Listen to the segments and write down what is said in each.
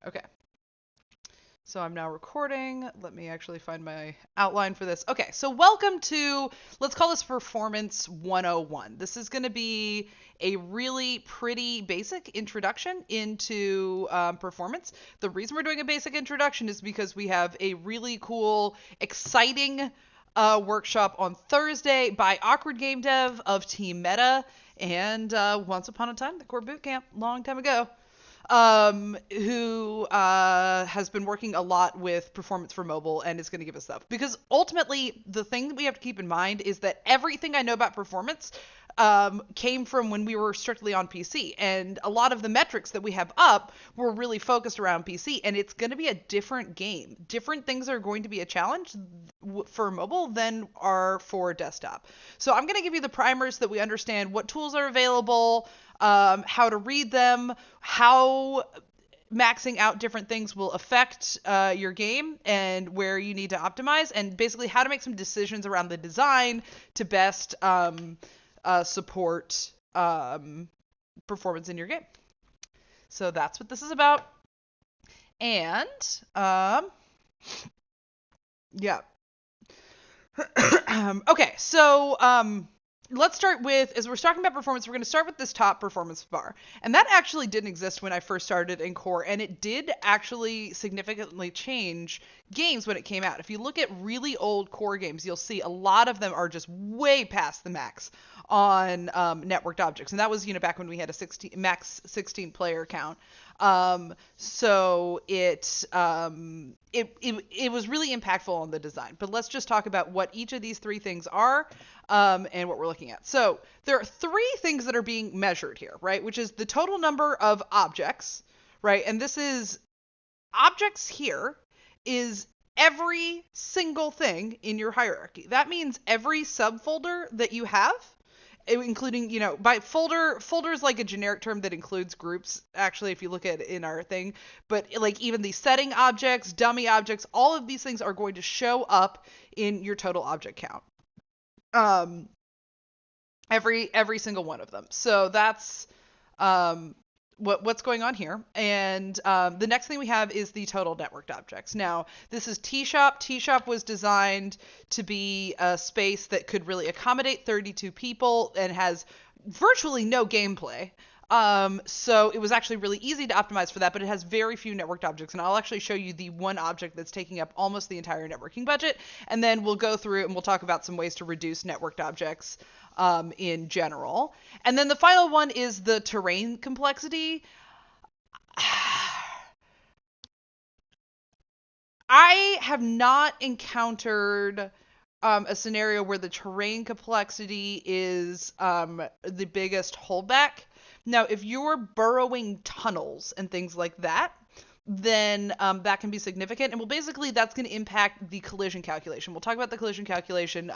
Okay. So I'm now recording. Let me actually find my outline for this. Okay, so welcome to, let's call this Performance 101. This is going to be a really pretty basic introduction into performance. The reason we're doing a basic introduction is because we have a really cool, exciting workshop on Thursday by Awkward Game Dev of Team Meta and Once Upon a Time, the Core Bootcamp, long time ago, who has been working a lot with performance for mobile and is going to give us stuff. Because ultimately, the thing that we have to keep in mind is that everything I know about performance came from when we were strictly on PC. And a lot of the metrics that we have up were really focused around PC. And it's going to be a different game. Different things are going to be a challenge for mobile than are for desktop. So I'm going to give you the primers that we understand what tools are available, how to read them, how maxing out different things will affect your game and where you need to optimize, and basically how to make some decisions around the design to best support performance in your game. So that's what this is about. And yeah. Okay, so let's start with, as we're talking about performance, we're going to start with this top performance bar. And that actually didn't exist when I first started in Core, and it did actually significantly change games when it came out. If you look at really old Core games, you'll see a lot of them are just way past the max on networked objects. And that was, back when we had a max 16 player count. So it was really impactful on the design. But let's just talk about what each of these three things are, and what we're looking at. So there are three things that are being measured here, right? Which is the total number of objects, right? And this is objects here is every single thing in your hierarchy. That means every subfolder that you have, including, by folder is like a generic term that includes groups, actually, if you look at it in our thing. But like even the setting objects, dummy objects, all of these things are going to show up in your total object count. Every single one of them. So that's what's going on here. And the next thing we have is the total networked objects. Now, this is T-Shop. T-Shop was designed to be a space that could really accommodate 32 people and has virtually no gameplay. So it was actually really easy to optimize for that, but it has very few networked objects. And I'll actually show you the one object that's taking up almost the entire networking budget. And then we'll go through and we'll talk about some ways to reduce networked objects in general. And then the final one is the terrain complexity. I have not encountered a scenario where the terrain complexity is the biggest holdback. Now, if you're burrowing tunnels and things like that, then that can be significant. And well, basically, that's going to impact the collision calculation. We'll talk about the collision calculation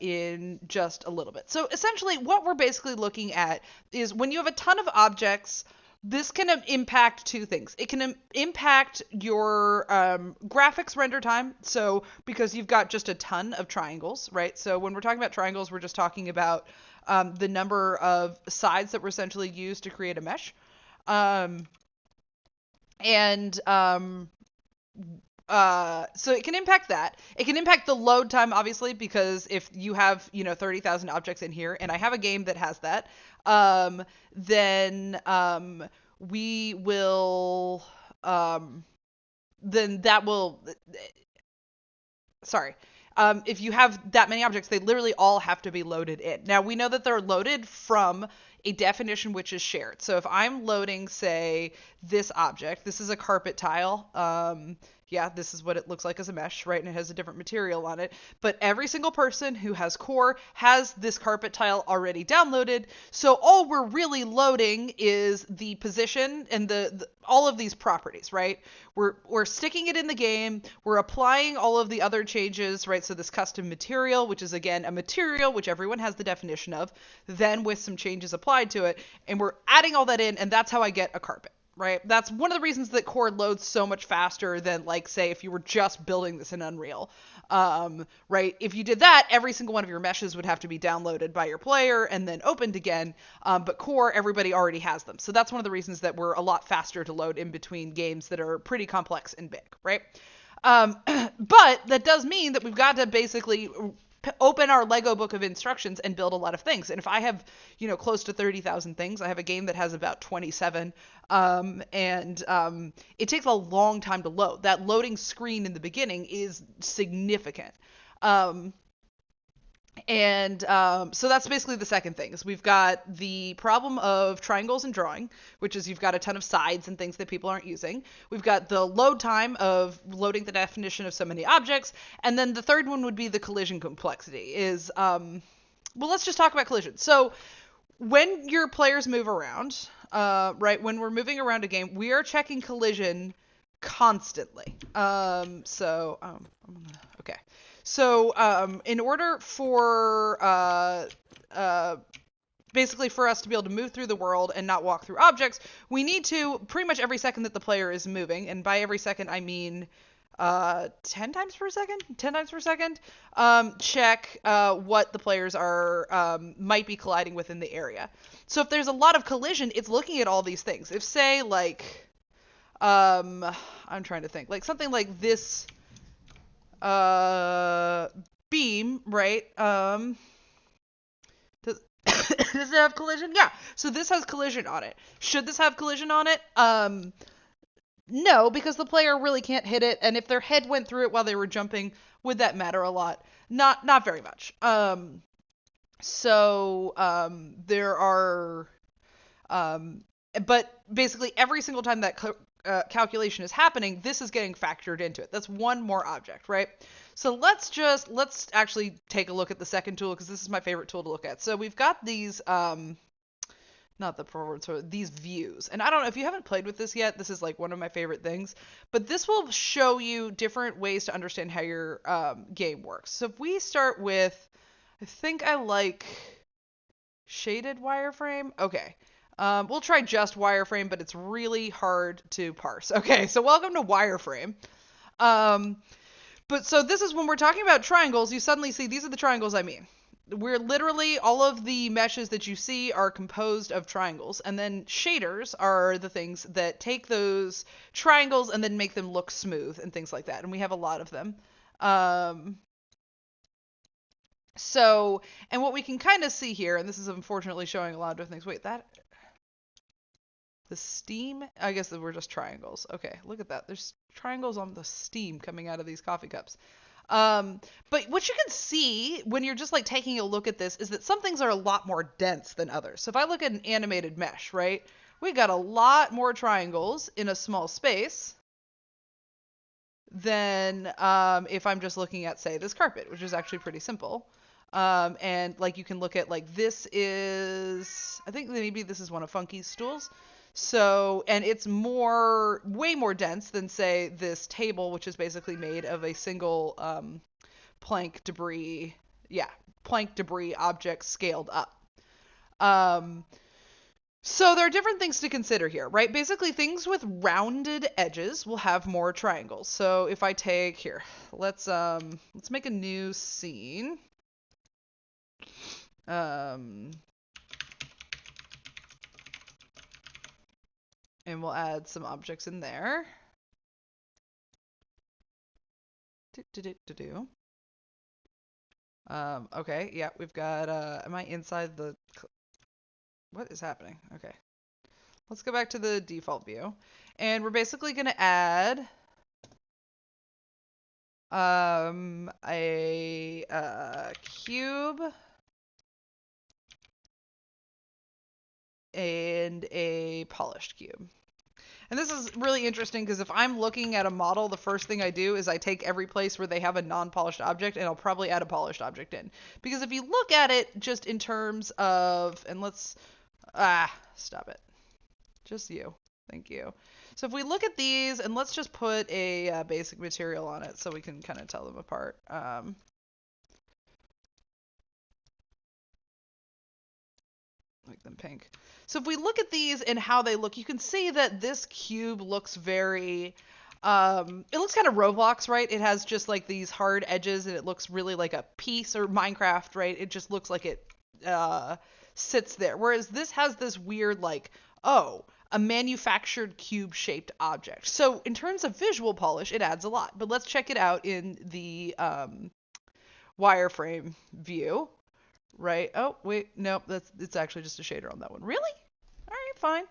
in just a little bit. So essentially, what we're basically looking at is when you have a ton of objects, this can impact two things. It can impact your graphics render time. So because you've got just a ton of triangles, right? So when we're talking about triangles, we're just talking about the number of sides that were essentially used to create a mesh. So it can impact that. It can impact the load time, obviously, because if you have, 30,000 objects in here, and I have a game that has that, then we will, then that will, sorry. If you have that many objects, they literally all have to be loaded in. Now, we know that they're loaded from a definition which is shared. So if I'm loading, say, this object, this is a carpet tile. Yeah, this is what it looks like as a mesh, right? And it has a different material on it. But every single person who has Core has this carpet tile already downloaded. So all we're really loading is the position and the all of these properties, right? We're sticking it in the game. We're applying all of the other changes, right? So this custom material, which is again a material which everyone has the definition of, then with some changes applied to it, and we're adding all that in, and that's how I get a carpet. Right? That's one of the reasons that Core loads so much faster than, like, say, if you were just building this in Unreal. Right? If you did that, every single one of your meshes would have to be downloaded by your player and then opened again. But core, everybody already has them. So that's one of the reasons that we're a lot faster to load in between games that are pretty complex and big, right? But that does mean that we've got to basically open our Lego book of instructions and build a lot of things. And if I have, close to 30,000 things, I have a game that has about 27. It takes a long time to load. That loading screen in the beginning is significant. So that's basically the second thing is we've got the problem of triangles and drawing, which is you've got a ton of sides and things that people aren't using. We've got the load time of loading the definition of so many objects. And then the third one would be the collision complexity is, let's just talk about collision. So when your players move around, right, when we're moving around a game, we are checking collision constantly. Okay. So in order for basically for us to be able to move through the world and not walk through objects, we need to pretty much every second that the player is moving, and by every second I mean 10 times per second, check what the players are might be colliding with in the area. So if there's a lot of collision, it's looking at all these things. If say like I'm trying to think, like something like this beam, right? Does it have collision? Yeah. So this has collision on it. Should this have collision on it? No, because the player really can't hit it, and if their head went through it while they were jumping, would that matter a lot? Not very much. There are, but basically every single time that calculation is happening, this is getting factored into it. That's one more object, right? So let's actually take a look at the second tool, because this is my favorite tool to look at. So we've got these, not the forward, so these views. And I don't know if you haven't played with this yet, this is like one of my favorite things, but this will show you different ways to understand how your game works. So if we start with, I think I like shaded wireframe. Okay. We'll try just wireframe, but it's really hard to parse. Okay, so welcome to wireframe. But so this is when we're talking about triangles, you suddenly see these are the triangles I mean. We're literally, all of the meshes that you see are composed of triangles, and then shaders are the things that take those triangles and then make them look smooth and things like that, and we have a lot of them. And what we can kind of see here, and this is unfortunately showing a lot of different things. Wait, the steam? I guess that we're just triangles. Okay, look at that. There's triangles on the steam coming out of these coffee cups. But what you can see when you're just like taking a look at this is that some things are a lot more dense than others. So if I look at an animated mesh, right, we got a lot more triangles in a small space than if I'm just looking at, say, this carpet, which is actually pretty simple. And like you can look at like this is, I think maybe this is one of Funky's stools. So, and it's way more dense than, say, this table, which is basically made of a single plank debris object scaled up. So there are different things to consider here, right? Basically, things with rounded edges will have more triangles. So if I take here, let's make a new scene. And we'll add some objects in there. Okay, yeah, we've got, am I inside the, what is happening? Okay. Let's go back to the default view. And we're basically going to add a cube and a polished cube. And this is really interesting because if I'm looking at a model, the first thing I do is I take every place where they have a non-polished object and I'll probably add a polished object in. Because if you look at it just in terms of, and let's, stop it. Just you. Thank you. So if we look at these, and let's just put a basic material on it so we can kind of tell them apart. Make them pink. So if we look at these and how they look, you can see that this cube looks very It looks kind of Roblox, right? It has just like these hard edges and it looks really like a piece, or Minecraft, right? It just looks like it sits there. Whereas this has this weird like, oh, a manufactured cube-shaped object. So in terms of visual polish, it adds a lot. But let's check it out in the wireframe view, right? Oh, wait, nope, it's actually just a shader on that one. Really? All right, fine.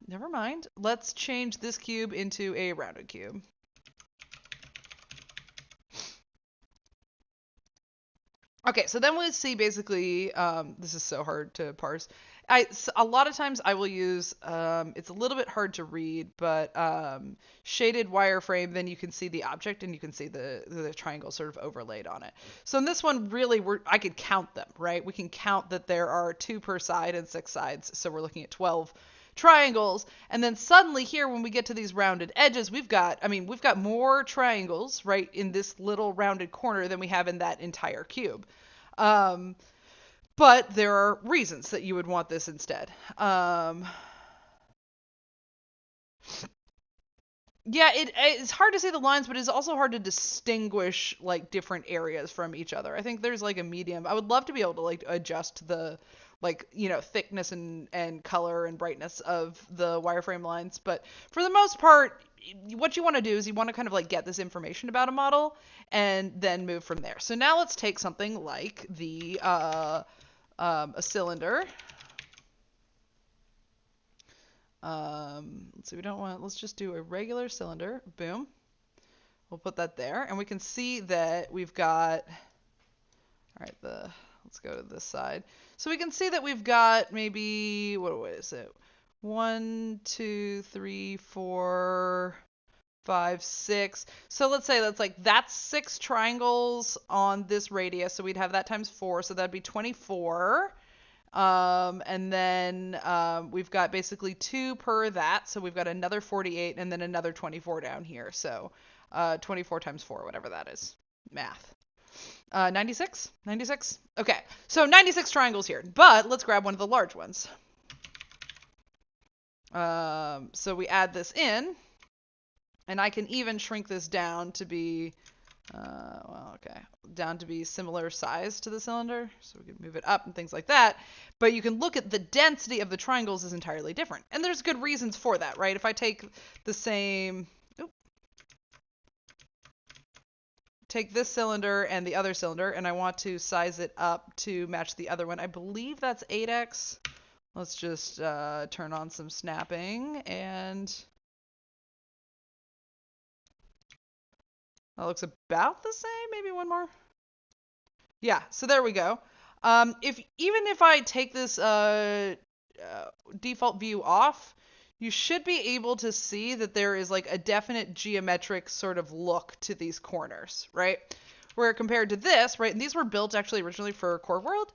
Never mind. Let's change this cube into a rounded cube. Okay, so then we see basically, this is so hard to parse. A lot of times I will use, it's a little bit hard to read, but shaded wireframe, then you can see the object and you can see the triangle sort of overlaid on it. So in this one, really, I could count them, right? We can count that there are 2 per side and 6 sides, so we're looking at 12 triangles. And then suddenly here, when we get to these rounded edges, we've got more triangles, right, in this little rounded corner than we have in that entire cube. But there are reasons that you would want this instead. Yeah, it's hard to see the lines, but it's also hard to distinguish like different areas from each other. I think there's like a medium. I would love to be able to like adjust the thickness and color and brightness of the wireframe lines, but for the most part, what you want to do is you want to kind of like get this information about a model and then move from there. So now let's take something like the a cylinder. Let's see, let's just do a regular cylinder. Boom. We'll put that there, and we can see that we've got, all right, let's go to this side. So we can see that we've got maybe, what is it? 1, 2, 3, 4, 5, 6. So let's say that's 6 triangles on this radius. So we'd have that times 4. So that'd be 24. And then we've got basically 2 per that. So we've got another 48 and then another 24 down here. So 24 times 4, whatever that is. Math. 96? 96? Okay, so 96 triangles here, but let's grab one of the large ones. So we add this in, and I can even shrink this down to be, down to be similar size to the cylinder, so we can move it up and things like that. But you can look at the density of the triangles is entirely different, and there's good reasons for that, right? If I take the same... take this cylinder and the other cylinder, and I want to size it up to match the other one. I believe that's 8x. Let's just turn on some snapping, and that looks about the same. Maybe one more. Yeah, so there we go. Even if I take this default view off, you should be able to see that there is like a definite geometric sort of look to these corners, right? Where compared to this, right, and these were built actually originally for Core World.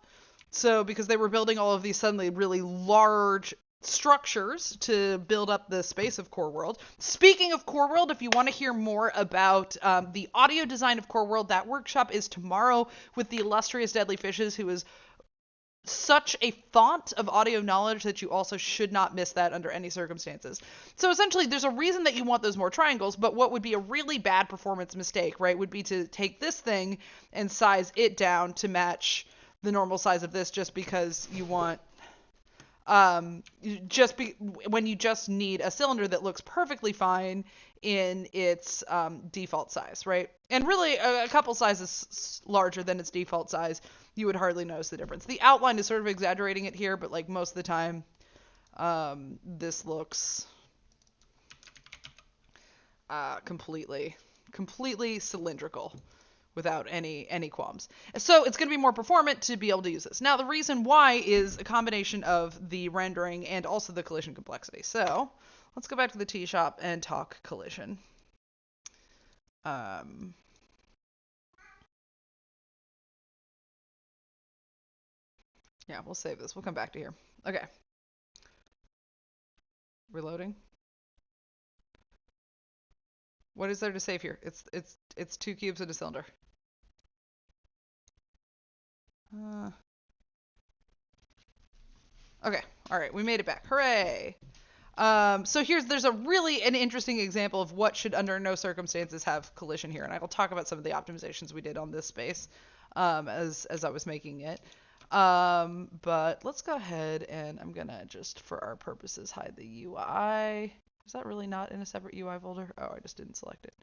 So because they were building all of these suddenly really large structures to build up the space of Core World. Speaking of Core World, if you want to hear more about the audio design of Core World, that workshop is tomorrow with the illustrious Deadly Fishes, who is such a font of audio knowledge that you also should not miss that under any circumstances. So essentially, there's a reason that you want those more triangles, but what would be a really bad performance mistake, right, would be to take this thing and size it down to match the normal size of this just because you want... when you just need a cylinder that looks perfectly fine in its default size, right? And really, a couple sizes larger than its default size, you would hardly notice the difference. The outline is sort of exaggerating it here, but like most of the time, this looks completely cylindrical without any qualms. So it's going to be more performant to be able to use this. Now, the reason why is a combination of the rendering and also the collision complexity. So let's go back to the T-Shop and talk collision. Yeah, we'll save this. We'll come back to here. Okay. Reloading. What is there to save here? It's 2 cubes and a cylinder. Okay, all right, we made it back. Hooray! So there's a really an interesting example of what should under no circumstances have collision here, and I will talk about some of the optimizations we did on this space as I was making it. But let's go ahead and I'm gonna just for our purposes hide the UI. Is that really not in a separate UI folder? Oh, I just didn't select it.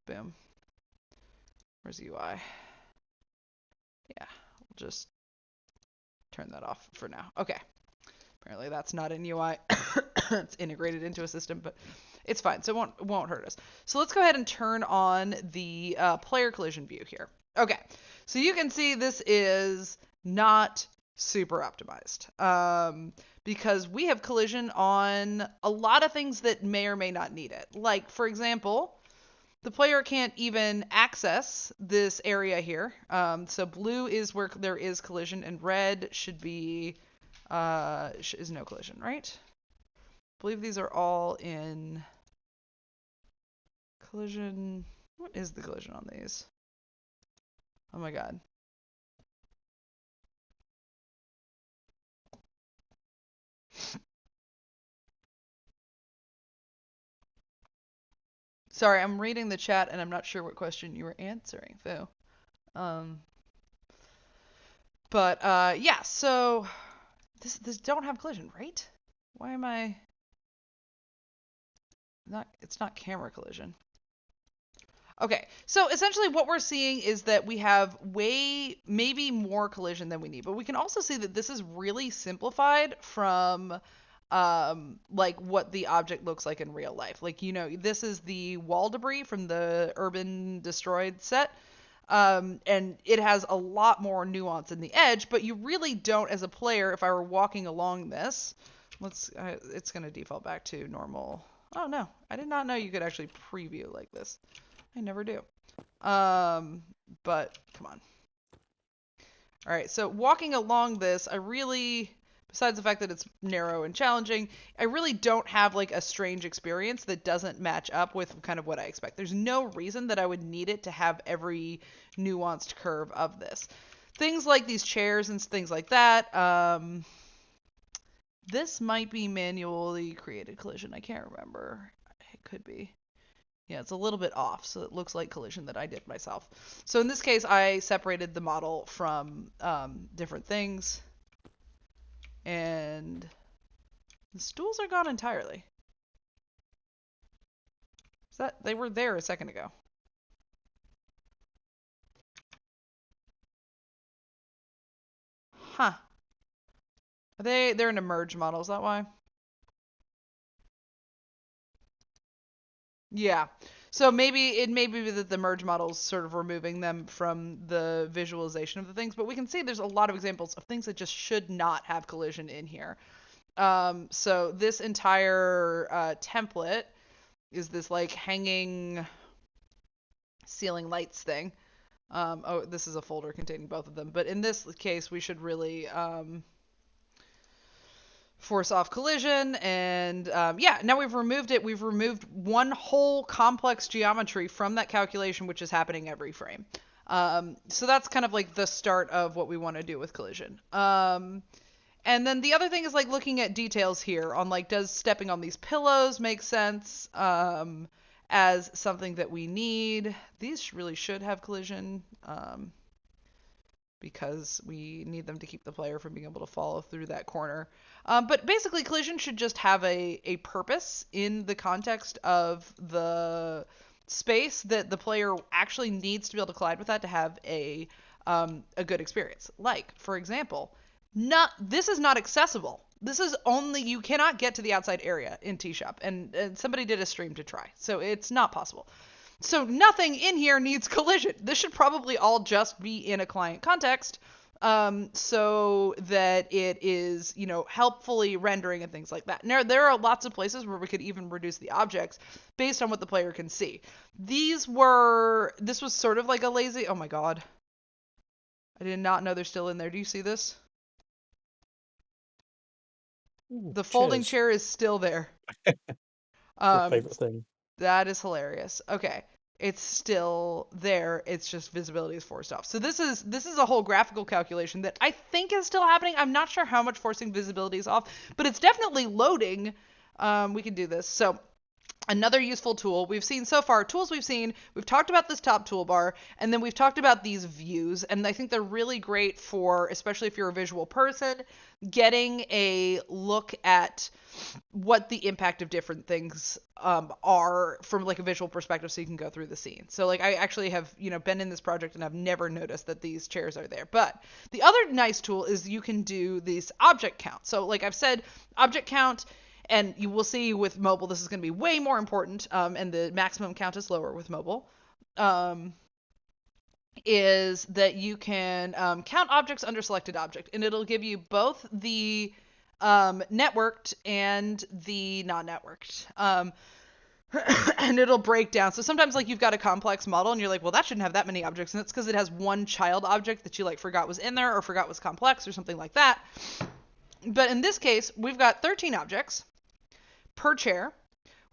Boom. Where's UI? Yeah, we'll just turn that off for now. Okay. Apparently that's not in UI. It's integrated into a system, but it's fine. So it won't hurt us. So let's go ahead and turn on the player collision view here. Okay. So you can see this is not super optimized because we have collision on a lot of things that may or may not need it. Like, for example, the player can't even access this area here. So blue is where there is collision, and red should be is no collision, right? I believe these are all in collision. What is the collision on these? Oh my god. Sorry, I'm reading the chat and I'm not sure what question you were answering, Fu. Um, but yeah, so this don't have collision, right? Why am I not? It's not camera collision. Okay, so essentially what we're seeing is that we have maybe more collision than we need, but we can also see that this is really simplified from like what the object looks like in real life. Like, this is the wall debris from the Urban Destroyed set. And it has a lot more nuance in the edge, but you really don't as a player, if I were walking along this, it's going to default back to normal. Oh no, I did not know you could actually preview like this. I never do. But come on. All right, so walking along this, besides the fact that it's narrow and challenging, I really don't have like a strange experience that doesn't match up with kind of what I expect. There's no reason that I would need it to have every nuanced curve of this. Things like these chairs and things like that. This might be manually created collision. I can't remember. It could be. Yeah, it's a little bit off, so it looks like collision that I did myself. So in this case, I separated the model from different things. And the stools are gone entirely. They were there a second ago. Huh. They're an emerge model, is that why? Yeah. So maybe it may be that the merge model's sort of removing them from the visualization of the things, but we can see there's a lot of examples of things that just should not have collision in here. So this entire template is this like hanging ceiling lights thing. Oh, this is a folder containing both of them, but in this case, we should really force off collision, and yeah, now we've removed it. We've removed one whole complex geometry from that calculation, which is happening every frame. So that's kind of like the start of what we want to do with collision. And then the other thing is like looking at details here on like, does stepping on these pillows make sense as something that we need? These really should have collision because we need them to keep the player from being able to follow through that corner. But basically, collision should just have a purpose in the context of the space that the player actually needs to be able to collide with that to have a good experience. Like, for example, this is not accessible. This is you cannot get to the outside area in T-Shop, and somebody did a stream to try, so it's not possible. So nothing in here needs collision. This should probably all just be in a client context, so that it is, helpfully rendering and things like that. Now, there are lots of places where we could even reduce the objects based on what the player can see. This was sort of like a lazy, oh my god. I did not know they're still in there. Do you see this? Ooh, The folding cheers. chair is still there. Your favorite thing. That is hilarious. Okay. It's still there. It's just visibility is forced off. So this is a whole graphical calculation that I think is still happening. I'm not sure how much forcing visibility is off, but it's definitely loading We can do this. So another useful tool we've seen so far, we've talked about this top toolbar, and then we've talked about these views, and I think they're really great for, especially if you're a visual person, getting a look at what the impact of different things are from like a visual perspective, so you can go through the scene. So like I actually have, been in this project and I've never noticed that these chairs are there. But the other nice tool is you can do these object count. So like I've said, object count, and you will see with mobile, this is going to be way more important, and the maximum count is lower with mobile, is that you can count objects under selected object, and it'll give you both the networked and the non-networked. And it'll break down. So sometimes like you've got a complex model and you're like, well, that shouldn't have that many objects. And it's because it has one child object that you like forgot was in there or forgot was complex or something like that. But in this case, we've got 13 objects per chair.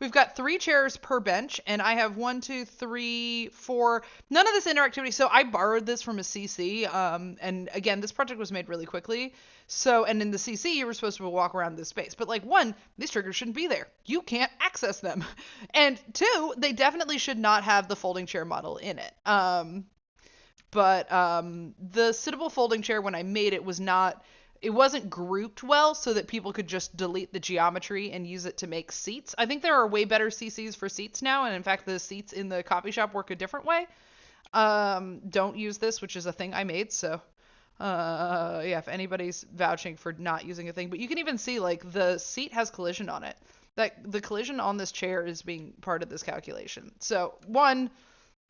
We've got 3 chairs per bench, and I have 1, 2, 3, 4. None of this interactivity. So I borrowed this from a CC, and again, this project was made really quickly. So, and in the CC, you were supposed to walk around this space. But like, 1, these triggers shouldn't be there. You can't access them. And 2, they definitely should not have the folding chair model in it. But the sittable folding chair, when I made it, it wasn't grouped well so that people could just delete the geometry and use it to make seats. I think there are way better CCs for seats now, and in fact, the seats in the copy shop work a different way. Don't use this, which is a thing I made, so yeah, if anybody's vouching for not using a thing. But you can even see, like, the seat has collision on it. That the collision on this chair is being part of this calculation. So, 1,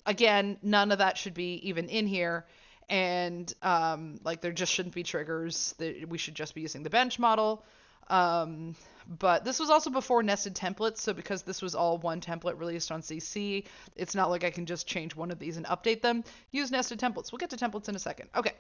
again, none of that should be even in here. And like there just shouldn't be triggers. We should just be using the bench model. But this was also before nested templates, so because this was all one template released on CC, it's not like I can just change one of these and update them. Use nested templates. We'll get to templates in a second. Okay.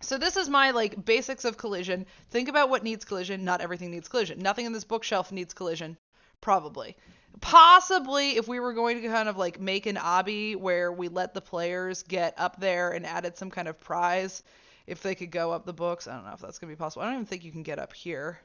So this is my like basics of collision. Think about what needs collision. Not everything needs collision. Nothing in this bookshelf needs collision. Probably. Possibly if we were going to kind of like make an obby where we let the players get up there and added some kind of prize, if they could go up the books. I don't know if that's going to be possible. I don't even think you can get up here.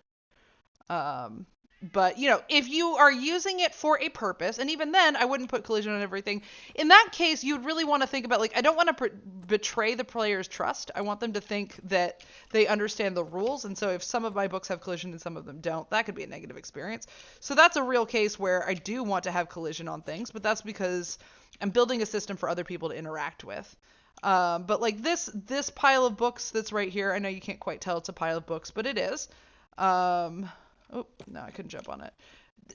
But, if you are using it for a purpose, and even then, I wouldn't put collision on everything. In that case, you'd really want to think about, like, I don't want to betray the player's trust. I want them to think that they understand the rules, and so if some of my books have collision and some of them don't, that could be a negative experience. So that's a real case where I do want to have collision on things, but that's because I'm building a system for other people to interact with. But, like, this pile of books that's right here, I know you can't quite tell it's a pile of books, but it is. Oh, no, I couldn't jump on it.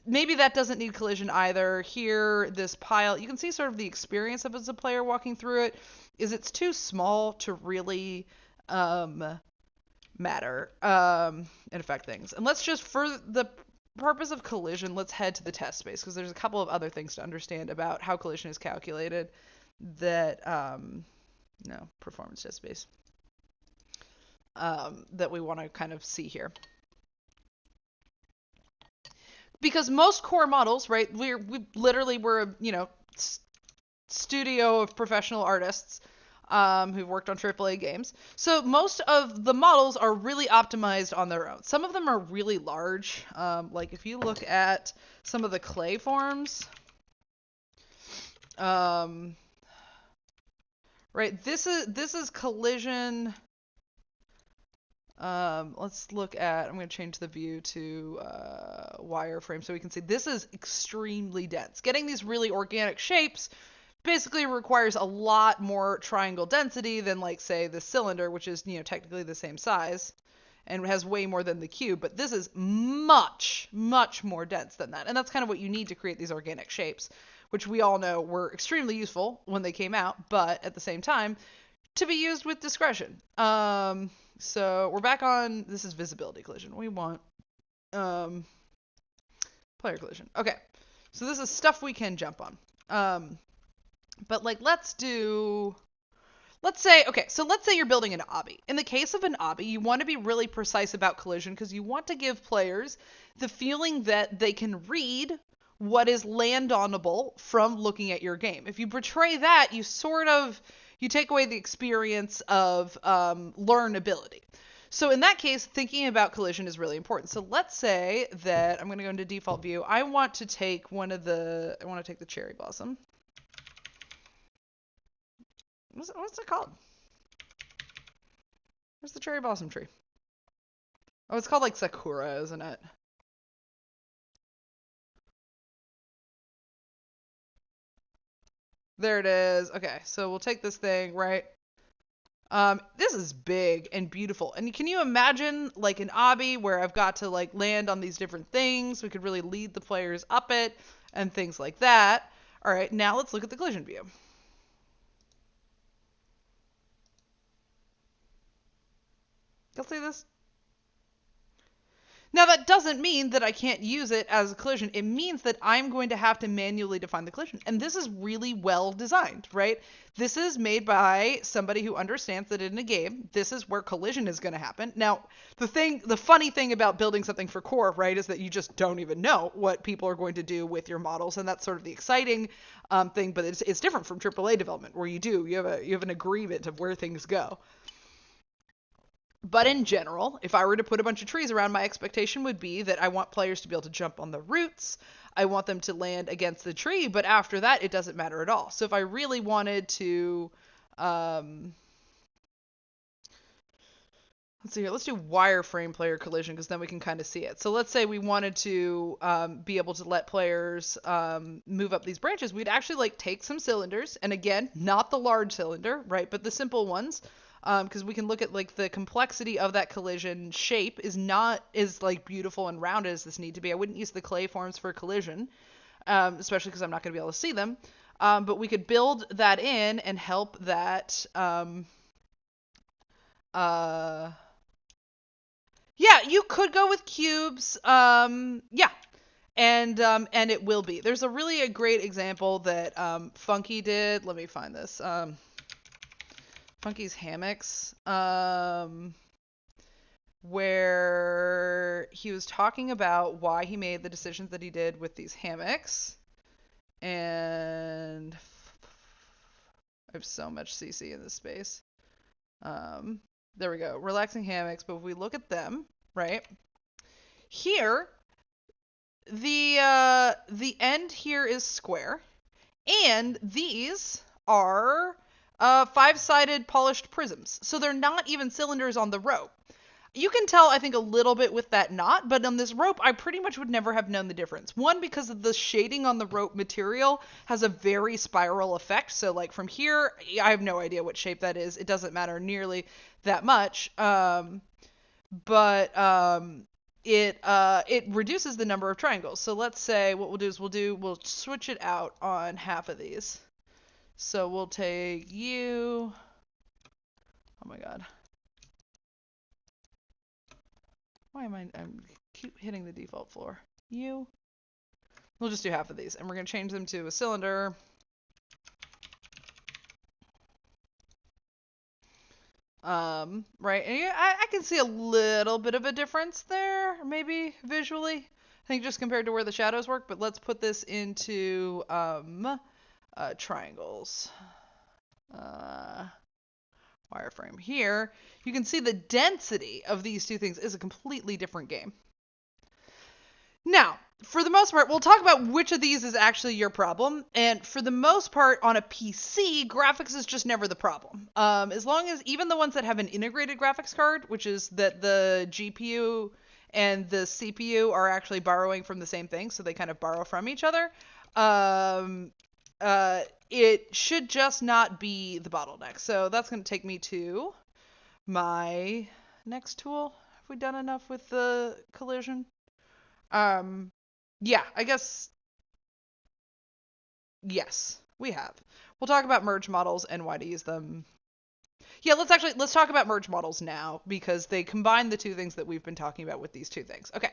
Maybe that doesn't need collision either. Here, this pile, you can see sort of the experience of as a player walking through it, is it's too small to really matter and affect things. And let's just, for the purpose of collision, let's head to the test space, because there's a couple of other things to understand about how collision is calculated that, performance test space, that we want to kind of see here. Because most core models, right, we literally were a, studio of professional artists who've worked on AAA games. So most of the models are really optimized on their own. Some of them are really large. Like if you look at some of the clay forms, right, this is collision. Let's look at, I'm going to change the view to wireframe so we can see this is extremely dense. Getting these really organic shapes basically requires a lot more triangle density than, like, say, the cylinder, which is, technically the same size and has way more than the cube, but this is much, much more dense than that. And that's kind of what you need to create these organic shapes, which we all know were extremely useful when they came out, but at the same time, to be used with discretion. So we're back on, this is visibility collision. We want player collision. Okay, so this is stuff we can jump on. But like, let's say you're building an obby. In the case of an obby, you want to be really precise about collision because you want to give players the feeling that they can read what is land-onable from looking at your game. If you betray that, you take away the experience of learnability. So in that case, thinking about collision is really important. So let's say that I'm going to go into default view. I want to take the cherry blossom. What's it called? Where's the cherry blossom tree? Oh, it's called like Sakura, isn't it? There it is. Okay, so we'll take this thing, right? This is big and beautiful. And can you imagine like an obby where I've got to like land on these different things? We could really lead the players up it and things like that. All right, now let's look at the collision view. You'll see this? Now, that doesn't mean that I can't use it as a collision. It means that I'm going to have to manually define the collision. And this is really well designed, right? This is made by somebody who understands that in a game, this is where collision is going to happen. Now, the funny thing about building something for core, right, is that you just don't even know what people are going to do with your models. And that's sort of the exciting thing. But it's different from AAA development, where you have an agreement of where things go. But in general, if I were to put a bunch of trees around, my expectation would be that I want players to be able to jump on the roots. I want them to land against the tree, but after that, it doesn't matter at all. So if I really wanted to, let's see here, let's do wireframe player collision, because then we can kind of see it. So let's say we wanted to be able to let players move up these branches. We'd actually like take some cylinders, and again, not the large cylinder, right, but the simple ones. Because we can look at like the complexity of that collision shape is not as like beautiful and rounded as this need to be. I wouldn't use the clay forms for collision, especially because I'm not going to be able to see them. But we could build that in and help that. Yeah, you could go with cubes. Yeah. And it will be. There's a great example that Funky did. Let me find this. Funky's hammocks, where he was talking about why he made the decisions that he did with these hammocks. And I have so much CC in this space. There we go. Relaxing hammocks. But if we look at them, right? Here, the end here is square. And these are 5-sided polished prisms. So they're not even cylinders on the rope. You can tell, I think, a little bit with that knot, but on this rope, I pretty much would never have known the difference. One, because of the shading on the rope material has a very spiral effect. So like from here, I have no idea what shape that is. It doesn't matter nearly that much. It reduces the number of triangles. So let's say what we'll do is we'll switch it out on half of these. So we'll take you. Oh my god. Why am I keep hitting the default floor? You. We'll just do half of these, and we're going to change them to a cylinder. Right, and I can see a little bit of a difference there, maybe visually. I think just compared to where the shadows work, but let's put this into triangles. Wireframe here. You can see the density of these two things is a completely different game. Now, for the most part, we'll talk about which of these is actually your problem. And for the most part, on a PC, graphics is just never the problem. As long as even the ones that have an integrated graphics card, which is that the GPU and the CPU are actually borrowing from the same thing, so they kind of borrow from each other, it should just not be the bottleneck. So that's going to take me to my next tool. Have we done enough with the collision? Yeah, I guess. Yes, we have. We'll talk about merge models and why to use them. Yeah, let's talk about merge models now, because they combine the two things that we've been talking about with these two things. Okay,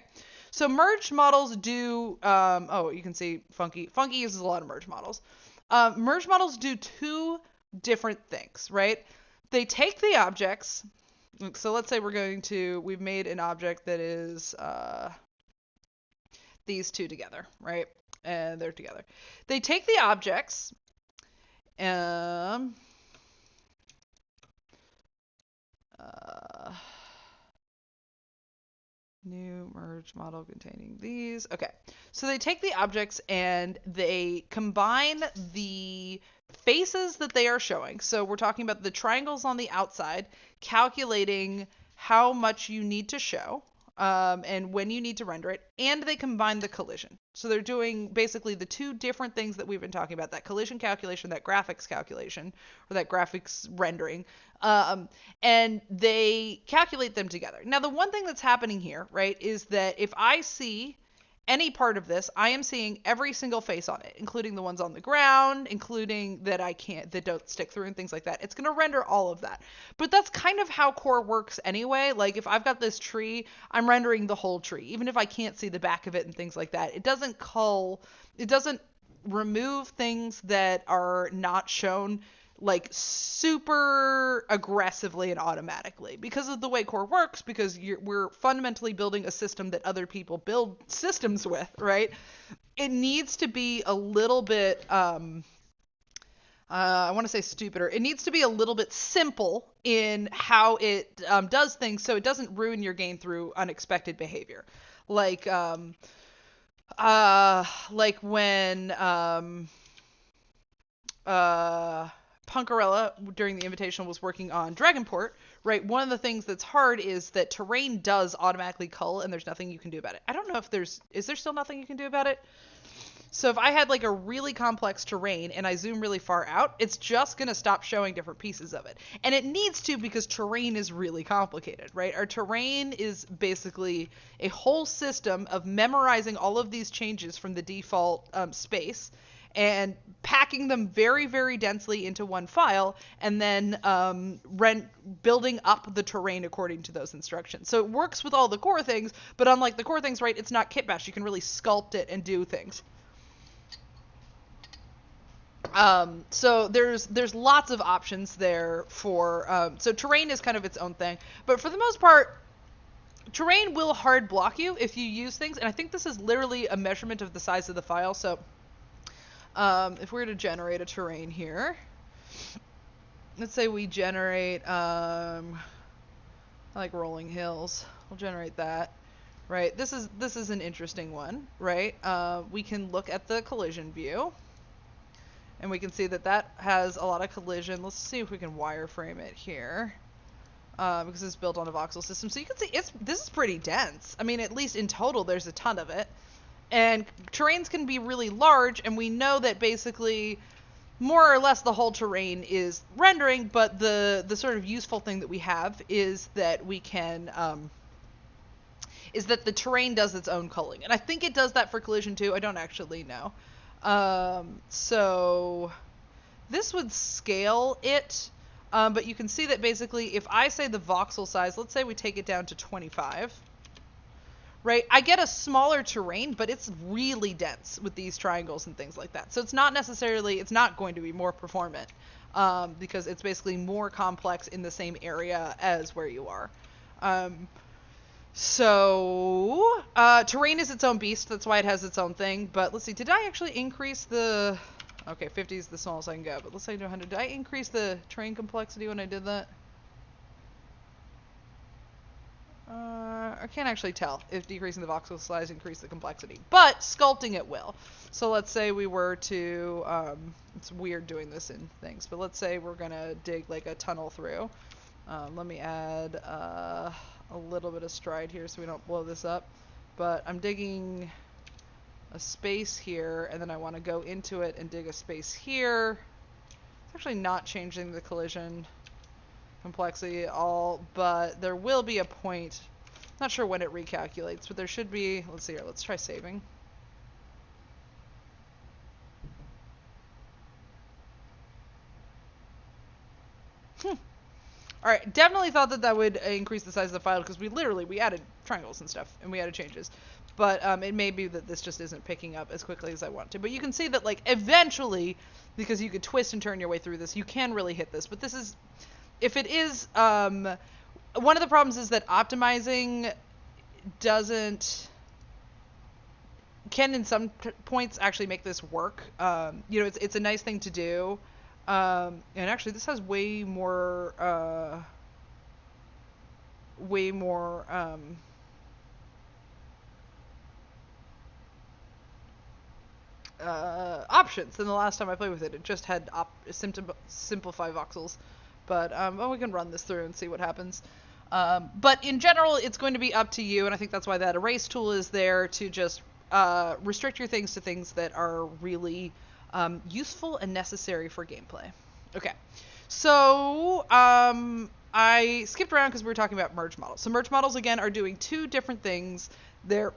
so merge models do, oh, you can see Funky uses a lot of merge models. Merge models do two different things, right? They take the objects, so let's say we've made an object that is these two together, right? And they're together. They take the objects, New merge model containing these. Okay. So they take the objects and they combine the faces that they are showing. So we're talking about the triangles on the outside, calculating how much you need to show, and when you need to render it, and they combine the collision. So they're doing basically the two different things that we've been talking about, that collision calculation, that graphics calculation, or that graphics rendering, um, and they calculate them together. Now, the one thing that's happening here, right, is that if I see any part of this, I am seeing every single face on it, including the ones on the ground, including that don't stick through and things like that. It's going to render all of that. But that's kind of how Core works anyway. Like if I've got this tree, I'm rendering the whole tree, even if I can't see the back of it and things like that. It doesn't remove things that are not shown like super aggressively and automatically because of the way Core works, because we're fundamentally building a system that other people build systems with, right? It needs to be a little bit I want to say stupider. It needs to be a little bit simple in how it does things, so it doesn't ruin your game through unexpected behavior. Like like when Punkarella during the Invitational was working on Dragonport, right? One of the things that's hard is that terrain does automatically cull and there's nothing you can do about it. I don't know if is there still nothing you can do about it? So if I had like a really complex terrain and I zoom really far out, it's just going to stop showing different pieces of it. And it needs to, because terrain is really complicated, right? Our terrain is basically a whole system of memorizing all of these changes from the default space and packing them very, very densely into one file, and then building up the terrain according to those instructions. So it works with all the core things, but unlike the core things, right, it's not kitbash. You can really sculpt it and do things. So there's lots of options there for so terrain is kind of its own thing, but for the most part, terrain will hard block you if you use things, and I think this is literally a measurement of the size of the file. So if we were to generate a terrain here, let's say we generate I like rolling hills. We'll generate that. Right. This is an interesting one, right? We can look at the collision view. And we can see that that has a lot of collision. Let's see if we can wireframe it here. Because it's built on a voxel system. So you can see this is pretty dense. I mean, at least in total, there's a ton of it. And terrains can be really large, and we know that basically more or less the whole terrain is rendering, but the sort of useful thing that we have is that we can is that the terrain does its own culling. And I think it does that for collision too. I don't actually know. So this would scale it, but you can see that basically if I say the voxel size, let's say we take it down to 25, right? I get a smaller terrain, but it's really dense with these triangles and things like that. So it's not going to be more performant, because it's basically more complex in the same area as where you are. So, terrain is its own beast. That's why it has its own thing. But let's see. Did I actually increase the... Okay, 50 is the smallest I can go. But let's say to 100. Did I increase the terrain complexity when I did that? I can't actually tell if decreasing the voxel size increased the complexity. But sculpting it will. So let's say we were to... it's weird doing this in things. But let's say we're going to dig like a tunnel through. Let me add... a little bit of stride here so we don't blow this up, but I'm digging a space here, and then I want to go into it and dig a space here. It's actually not changing the collision complexity at all, but there will be a point, not sure when it recalculates, but there should be. Let's see here, let's try saving. Alright, definitely thought that would increase the size of the file, because we added triangles and stuff, and we added changes. But it may be that this just isn't picking up as quickly as I want to. But you can see that, like, eventually, because you could twist and turn your way through this, you can really hit this. But this is, if it is, one of the problems is that optimizing can in some points actually make this work. It's a nice thing to do. And actually this has way more options than the last time I played with it. It just had simplify voxels. But well, we can run this through and see what happens. But in general, it's going to be up to you, and I think that's why that erase tool is there, to just restrict your things to things that are really useful and necessary for gameplay. Okay, so I skipped around because we were talking about merge models. So merge models, again, are doing two different things. They're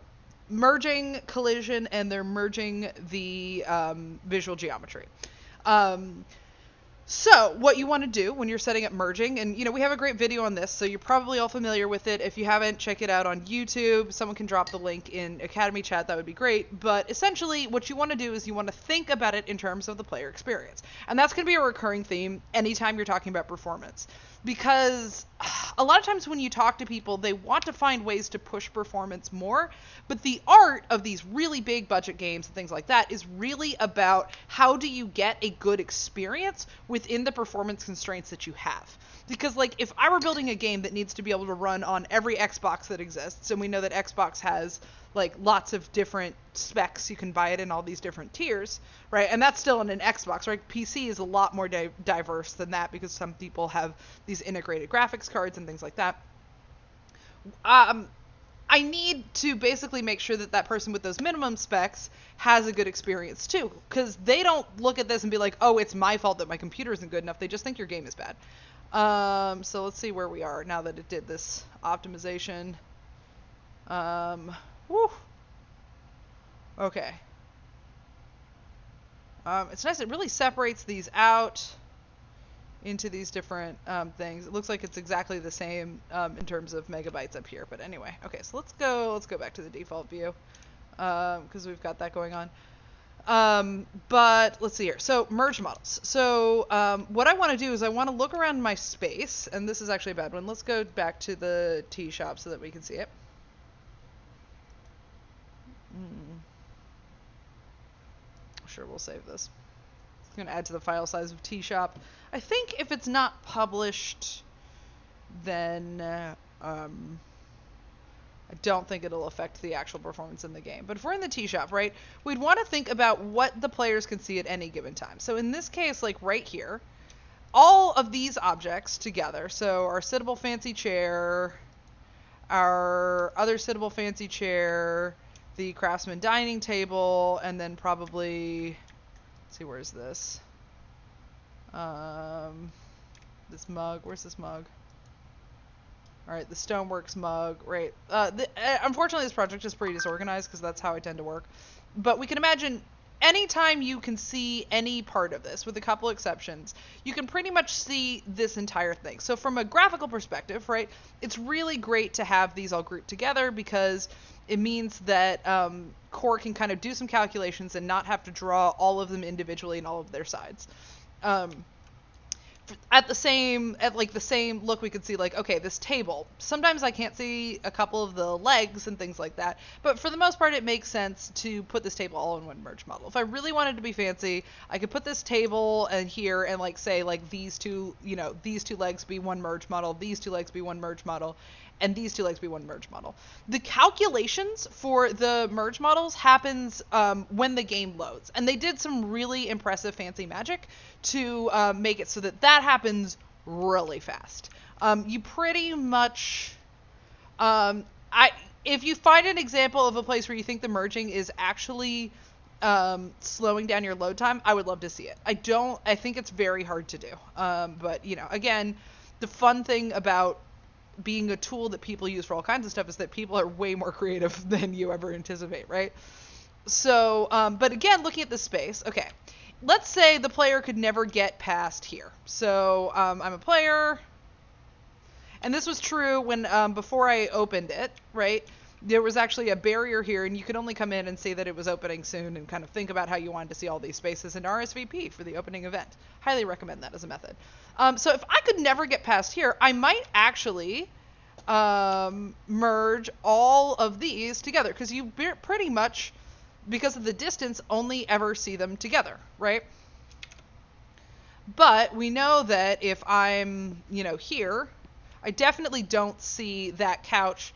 merging collision and they're merging the visual geometry. So what you want to do when you're setting up merging, and we have a great video on this, so you're probably all familiar with it. If you haven't, check it out on YouTube. Someone can drop the link in Academy chat, that would be great. But essentially what you want to do is you want to think about it in terms of the player experience. And that's going to be a recurring theme anytime you're talking about performance. Because a lot of times when you talk to people, they want to find ways to push performance more, but the art of these really big budget games and things like that is really about how do you get a good experience within the performance constraints that you have. Because, like, if I were building a game that needs to be able to run on every Xbox that exists, and we know that Xbox has, like, lots of different specs, you can buy it in all these different tiers, right? And that's still in an Xbox, right? PC is a lot more diverse than that because some people have these integrated graphics cards and things like that. I need to basically make sure that that person with those minimum specs has a good experience too, because they don't look at this and be like, oh, it's my fault that my computer isn't good enough. They just think your game is bad. So let's see where we are now that it did this optimization. Woo. Okay. It's nice. It really separates these out into these different things. It looks like it's exactly the same in terms of megabytes up here. But anyway, okay. So let's go back to the default view because we've got that going on. But let's see here. So merge models. So what I want to do is I want to look around my space, and this is actually a bad one. Let's go back to the T-shop so that we can see it. Sure, we'll save this. I'm going to add to the file size of T-shop. I think if it's not published, then I don't think it'll affect the actual performance in the game. But if we're in the T-shop, right, we'd want to think about what the players can see at any given time. So in this case, like right here, all of these objects together, so our sittable fancy chair, our other sittable fancy chair, the craftsman dining table, and then probably, let's see, where's this? This mug, where's this mug? All right, the Stoneworks mug, right. Unfortunately, this project is pretty disorganized because that's how I tend to work. But we can imagine anytime you can see any part of this, with a couple exceptions, you can pretty much see this entire thing. So from a graphical perspective, right, it's really great to have these all grouped together because it means that Core can kind of do some calculations and not have to draw all of them individually in all of their sides. At the same look, we could see like, okay, this table. Sometimes I can't see a couple of the legs and things like that, but for the most part, it makes sense to put this table all in one merge model. If I really wanted to be fancy, I could put this table and here and like say like these two legs be one merge model, these two legs be one merge model, and these two legs be one merge model. The calculations for the merge models happens when the game loads. And they did some really impressive fancy magic to make it so that that happens really fast. You pretty much... if you find an example of a place where you think the merging is actually slowing down your load time, I would love to see it. I think it's very hard to do. But, again, the fun thing about being a tool that people use for all kinds of stuff is that people are way more creative than you ever anticipate, right? So, but again, looking at the space, okay, let's say the player could never get past here. So, I'm a player, and this was true when, before I opened it, right? There was actually a barrier here, and you could only come in and see that it was opening soon and kind of think about how you wanted to see all these spaces and RSVP for the opening event. Highly recommend that as a method. So if I could never get past here, I might actually merge all of these together, because you pretty much, because of the distance, only ever see them together, right? But we know that if I'm, here, I definitely don't see that couch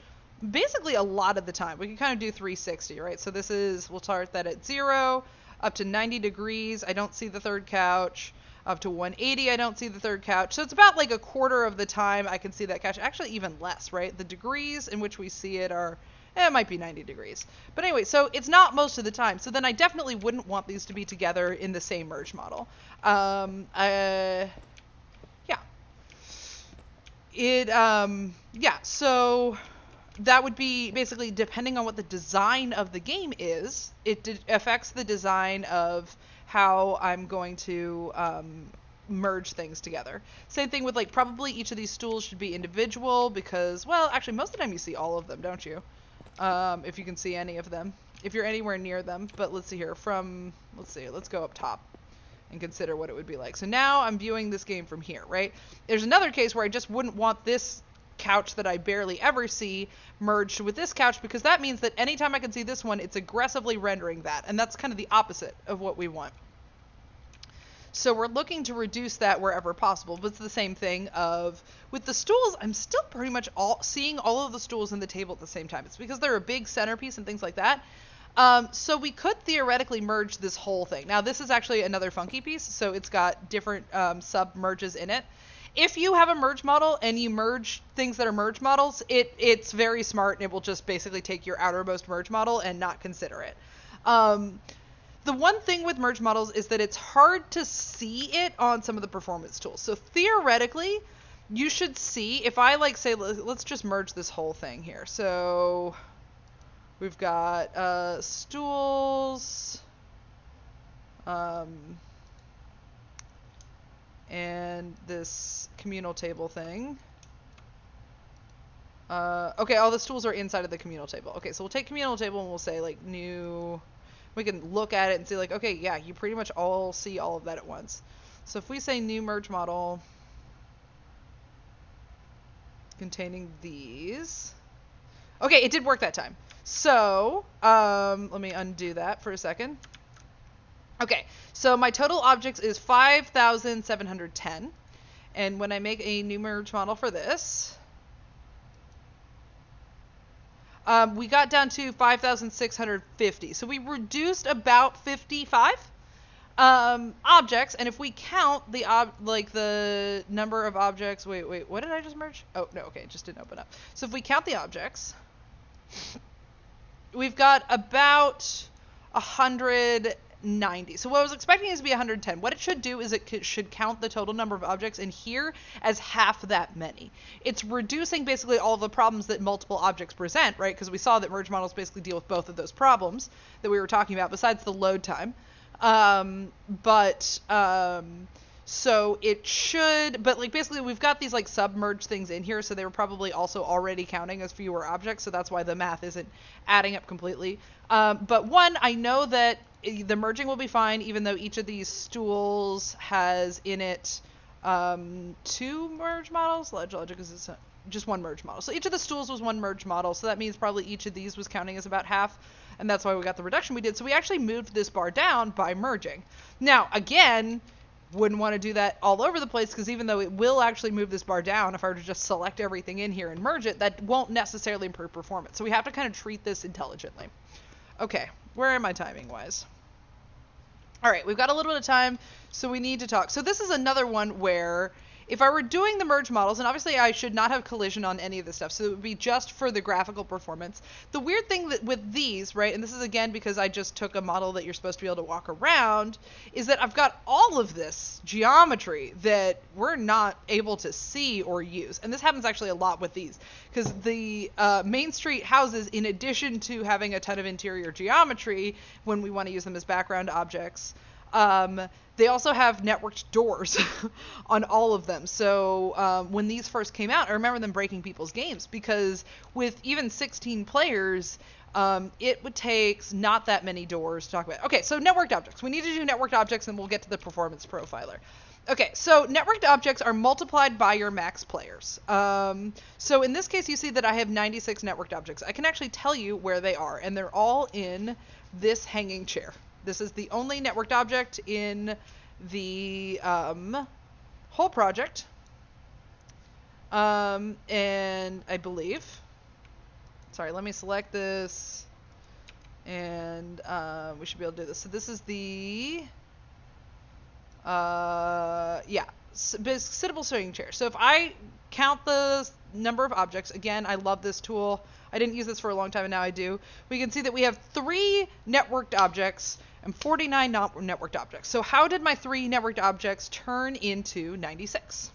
basically a lot of the time. We can kind of do 360, right? So this is, we'll start that at 0. Up to 90 degrees, I don't see the third couch. Up to 180, I don't see the third couch. So it's about like a quarter of the time I can see that couch. Actually, even less, right? The degrees in which we see it are, it might be 90 degrees. But anyway, so it's not most of the time. So then I definitely wouldn't want these to be together in the same merge model. Yeah. So that would be basically depending on what the design of the game is, it affects the design of how I'm going to merge things together. Same thing with like probably each of these stools should be individual because, well, actually most of the time you see all of them, don't you? If you can see any of them, if you're anywhere near them. But let's see here let's go up top and consider what it would be like. So now I'm viewing this game from here, right? There's another case where I just wouldn't want this couch that I barely ever see merged with this couch because that means that anytime I can see this one, it's aggressively rendering that. And that's kind of the opposite of what we want. So we're looking to reduce that wherever possible. But it's the same thing with the stools, I'm still pretty much seeing all of the stools in the table at the same time. It's because they're a big centerpiece and things like that. So we could theoretically merge this whole thing. Now this is actually another funky piece, so it's got different sub-merges in it. If you have a merge model and you merge things that are merge models, it's very smart and it will just basically take your outermost merge model and not consider it. The one thing with merge models is that it's hard to see it on some of the performance tools. So theoretically, you should see, if I like say, let's just merge this whole thing here. So we've got stools, and this communal table thing. Okay, all the stools are inside of the communal table. Okay, so we'll take communal table and we'll say like new, we can look at it and see like, okay, yeah, you pretty much all see all of that at once. So if we say new merge model containing these, okay, it did work that time. So let me undo that for a second. Okay, so my total objects is 5,710. And when I make a new merge model for this, we got down to 5,650. So we reduced about 55 objects. And if we count the the number of objects, wait, what did I just merge? Oh, no, okay, it just didn't open up. So if we count the objects, we've got about 190. So what I was expecting is to be 110. What it should do is it should count the total number of objects in here as half that many. It's reducing basically all of the problems that multiple objects present, right? Because we saw that merge models basically deal with both of those problems that we were talking about besides the load time. So it should, but like basically we've got these like submerged things in here, so they were probably also already counting as fewer objects, so that's why the math isn't adding up completely. But one, I know that the merging will be fine, even though each of these stools has in it 2 merge models. Logic is just 1 merge model. So each of the stools was 1 merge model, so that means probably each of these was counting as about half, and that's why we got the reduction we did. So we actually moved this bar down by merging. Now, again, wouldn't want to do that all over the place, because even though it will actually move this bar down, if I were to just select everything in here and merge it, that won't necessarily improve performance. So we have to kind of treat this intelligently. Okay, where am I timing-wise? All right, we've got a little bit of time, so we need to talk. So this is another one where if I were doing the merge models, and obviously I should not have collision on any of this stuff, so it would be just for the graphical performance. The weird thing that with these, right, and this is again because I just took a model that you're supposed to be able to walk around, is that I've got all of this geometry that we're not able to see or use. And this happens actually a lot with these, because the Main Street houses, in addition to having a ton of interior geometry when we want to use them as background objects, they also have networked doors on all of them. So when these first came out, I remember them breaking people's games, because with even 16 players, it would take not that many doors to talk about. Okay, so networked objects. We need to do networked objects, and we'll get to the performance profiler. Okay, so networked objects are multiplied by your max players. So in this case, you see that I have 96 networked objects. I can actually tell you where they are, and they're all in this hanging chair. This is the only networked object in the whole project. And I believe, sorry, let me select this And we should be able to do this. So this is the, sittable swinging chair. So if I count the number of objects, again, I love this tool. I didn't use this for a long time, and now I do. We can see that we have 3 networked objects and 49 not networked objects. So how did my 3 networked objects turn into 96?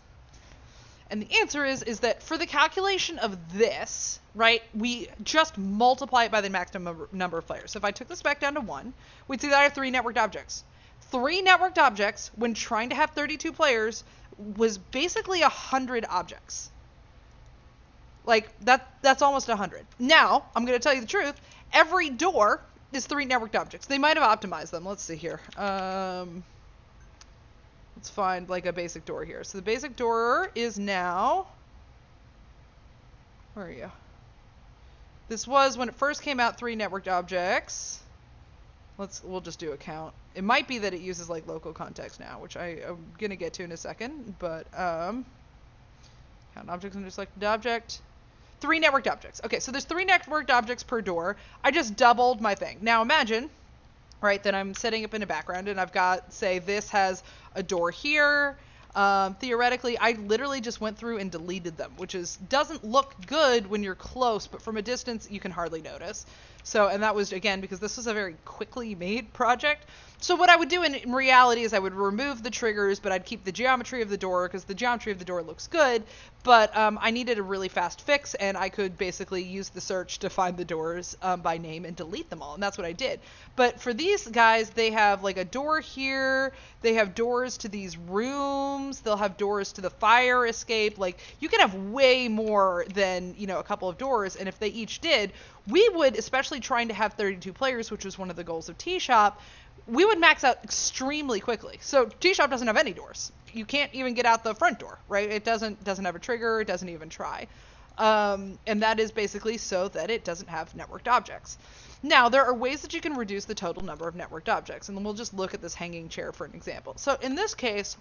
And the answer is that for the calculation of this, right, we just multiply it by the maximum number of players. So if I took this back down to 1, we'd see that I have 3 networked objects. 3 networked objects, when trying to have 32 players, was basically 100 objects. Like, that's almost 100. Now, I'm going to tell you the truth. Every door is 3 networked objects. They might have optimized them. Let's see here. Let's find, like, a basic door here. So the basic door is now... Where are you? This was, when it first came out, 3 networked objects. We'll just do a count. It might be that it uses, like, local context now, which I'm going to get to in a second. But, count objects under selected object. 3 networked objects. Okay, so there's 3 networked objects per door. I just doubled my thing. Now imagine, right, that I'm setting up in a background and I've got, say, this has a door here. Theoretically, I literally just went through and deleted them, which doesn't look good when you're close, but from a distance, you can hardly notice. So, and that was, again, because this was a very quickly made project. So what I would do in reality is I would remove the triggers, but I'd keep the geometry of the door because the geometry of the door looks good. But I needed a really fast fix, and I could basically use the search to find the doors by name and delete them all, and that's what I did. But for these guys, they have like a door here. They have doors to these rooms. They'll have doors to the fire escape. Like, you can have way more than, a couple of doors, and if they each did, we would, especially trying to have 32 players, which was one of the goals of T-Shop, we would max out extremely quickly. So T-Shop doesn't have any doors. You can't even get out the front door, right? It doesn't have a trigger. It doesn't even try. And that is basically so that it doesn't have networked objects. Now, there are ways that you can reduce the total number of networked objects, and then we'll just look at this hanging chair for an example. So in this case,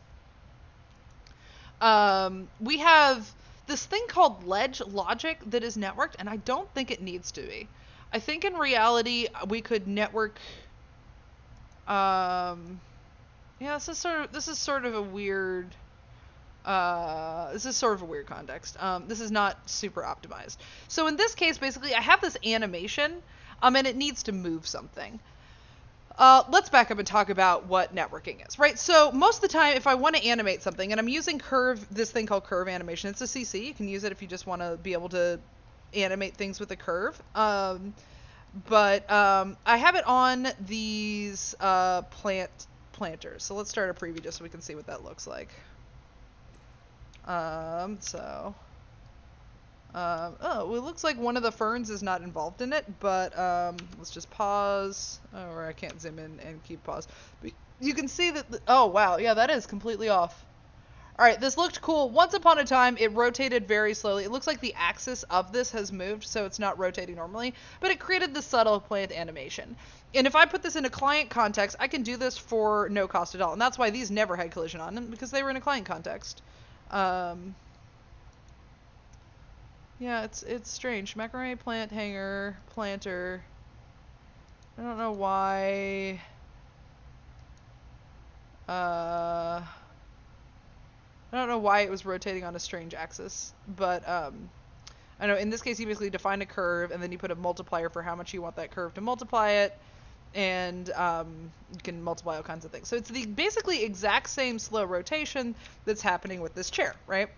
we have this thing called ledge logic that is networked, and I don't think it needs to be. I think in reality we could network. This is sort of a weird context. This is not super optimized. So in this case, basically, I have this animation, and it needs to move something. Let's back up and talk about what networking is, right? So most of the time, if I want to animate something, and I'm using this thing called curve animation, it's a CC. You can use it if you just want to be able to animate things with a curve. But I have it on these planters. So let's start a preview just so we can see what that looks like. It looks like one of the ferns is not involved in it, but let's just pause. Or I can't zoom in and keep pause. But you can see that, oh wow, yeah, that is completely off. All right, this looked cool. Once upon a time, it rotated very slowly. It looks like the axis of this has moved, so it's not rotating normally, but it created this subtle plant animation. And if I put this in a client context, I can do this for no cost at all. And that's why these never had collision on them, because they were in a client context. Yeah, it's strange. Macrame plant hanger, planter. I don't know why. I don't know why it was rotating on a strange axis, but I know in this case you basically define a curve and then you put a multiplier for how much you want that curve to multiply it, and you can multiply all kinds of things. So it's the basically exact same slow rotation that's happening with this chair, right?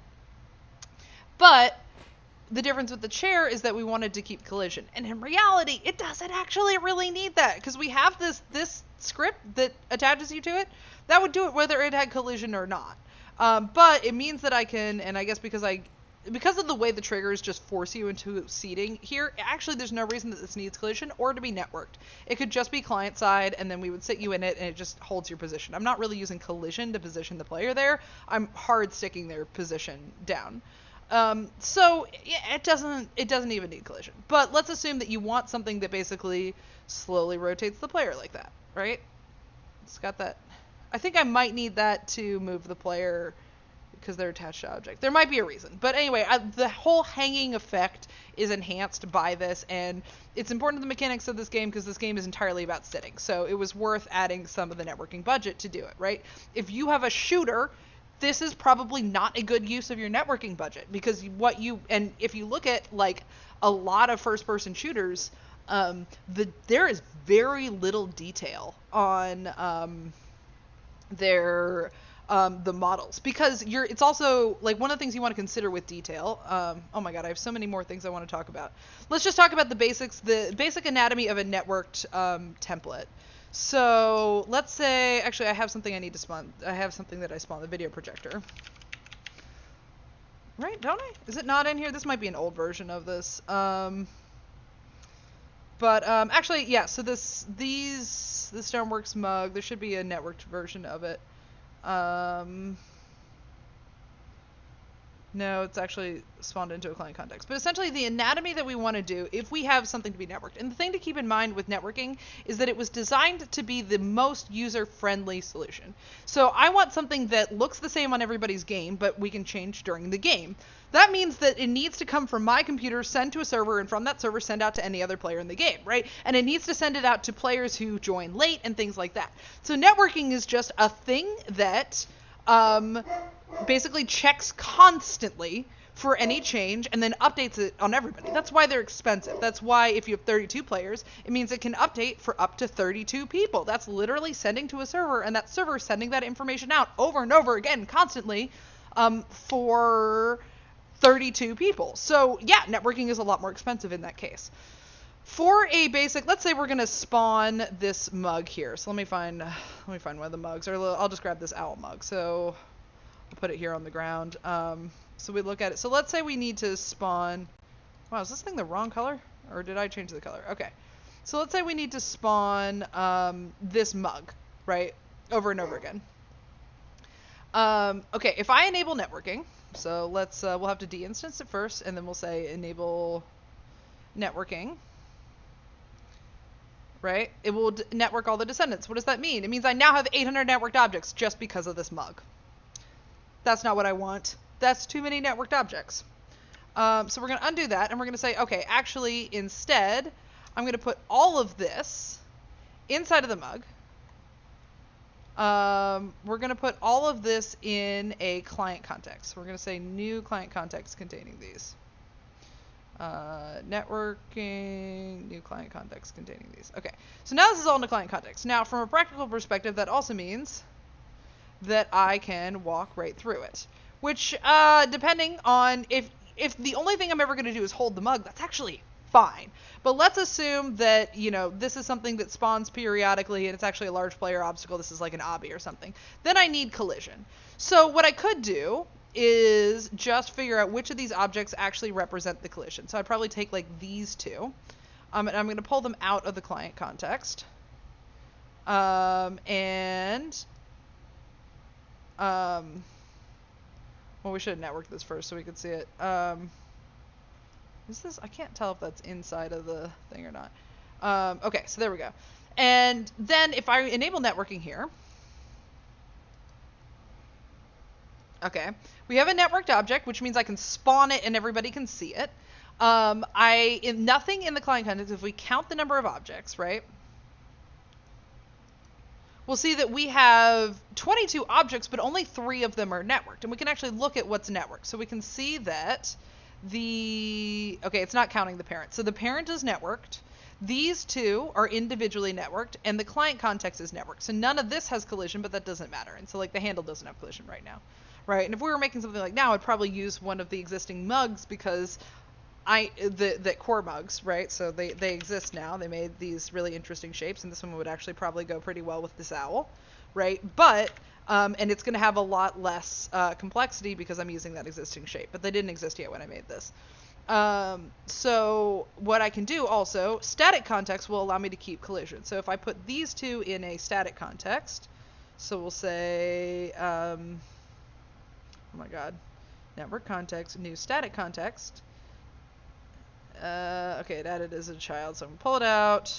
But the difference with the chair is that we wanted to keep collision, and in reality it doesn't actually really need that, because we have this script that attaches you to it that would do it whether it had collision or not. But it means that I can, and I guess because of the way the triggers just force you into seating here, actually there's no reason that this needs collision or to be networked. It could just be client side, and then we would sit you in it and it just holds your position. I'm not really using collision to position the player there. I'm hard sticking their position down. So yeah, it doesn't even need collision. But let's assume that you want something that basically slowly rotates the player like that, right? It's got that. I think I might need that to move the player because they're attached to object. There might be a reason. But anyway, the whole hanging effect is enhanced by this, and it's important to the mechanics of this game because this game is entirely about sitting. So it was worth adding some of the networking budget to do it, right? If you have a shooter, this is probably not a good use of your networking budget, because and if you look at like a lot of first-person shooters, there is very little detail on the models, because it's also like one of the things you want to consider with detail. Oh my god, I have so many more things I want to talk about. Let's just talk about the basic anatomy of a networked template. So let's say, actually I have something I need to spawn. I have something that I spawned, the video projector. Right, don't I? Is it not in here? This might be an old version of this. Actually, yeah, so this Stoneworks mug, there should be a networked version of it. No, it's actually spawned into a client context. But essentially, the anatomy that we want to do if we have something to be networked. And the thing to keep in mind with networking is that it was designed to be the most user-friendly solution. So I want something that looks the same on everybody's game, but we can change during the game. That means that it needs to come from my computer, send to a server, and from that server send out to any other player in the game, right? And it needs to send it out to players who join late and things like that. So networking is just a thing that basically checks constantly for any change and then updates it on everybody. That's why they're expensive. That's why if you have 32 players, it means it can update for up to 32 people. That's literally sending to a server, and that server sending that information out over and over again constantly for 32 people. So yeah, networking is a lot more expensive in that case. For a basic, let's say we're going to spawn this mug here. So let me find one of the mugs, or I'll just grab this owl mug. So I'll put it here on the ground. So we look at it. So let's say we need to spawn, wow, is this thing the wrong color? Or did I change the color? Okay. So let's say we need to spawn this mug, right? Over and over again. Okay, if I enable networking, so let's, we'll have to de-instance it first, and then we'll say enable networking. Right? It will network all the descendants. What does that mean? It means I now have 800 networked objects just because of this mug. That's not what I want. That's too many networked objects. So we're going to undo that, and we're going to say, okay, actually, instead, I'm going to put all of this inside of the mug. We're going to put all of this in a client context. So we're going to say new client context containing these. Networking, new client context containing these. Okay, so now this is all in the client context. Now, from a practical perspective, that also means that I can walk right through it. Which, depending on if the only thing I'm ever going to do is hold the mug, that's actually fine. But let's assume that, this is something that spawns periodically and it's actually a large player obstacle. This is like an obby or something. Then I need collision. So what I could do is just figure out which of these objects actually represent the collision. So I'd probably take like these two, and I'm going to pull them out of the client context. Well, we should have networked this first so we could see it. Is this? I can't tell if that's inside of the thing or not. Okay, so there we go. And then if I enable networking here, okay, we have a networked object, which means I can spawn it and everybody can see it. Nothing in the client context, if we count the number of objects, right? We'll see that we have 22 objects, but only 3 of them are networked. And we can actually look at what's networked. So we can see that okay, it's not counting the parent. So the parent is networked. These two are individually networked, and the client context is networked. So none of this has collision, but that doesn't matter. And so like the handle doesn't have collision right now. Right? And if we were making something like now, I'd probably use one of the existing mugs because the core mugs, right? So they exist now. They made these really interesting shapes, and this one would actually probably go pretty well with this owl, right? But and it's going to have a lot less complexity because I'm using that existing shape, but they didn't exist yet when I made this. So what I can do also, static context will allow me to keep collision. So if I put these two in a static context, so we'll say, oh my god, network context, new static context. Okay, it added as a child, so I'm going to pull it out.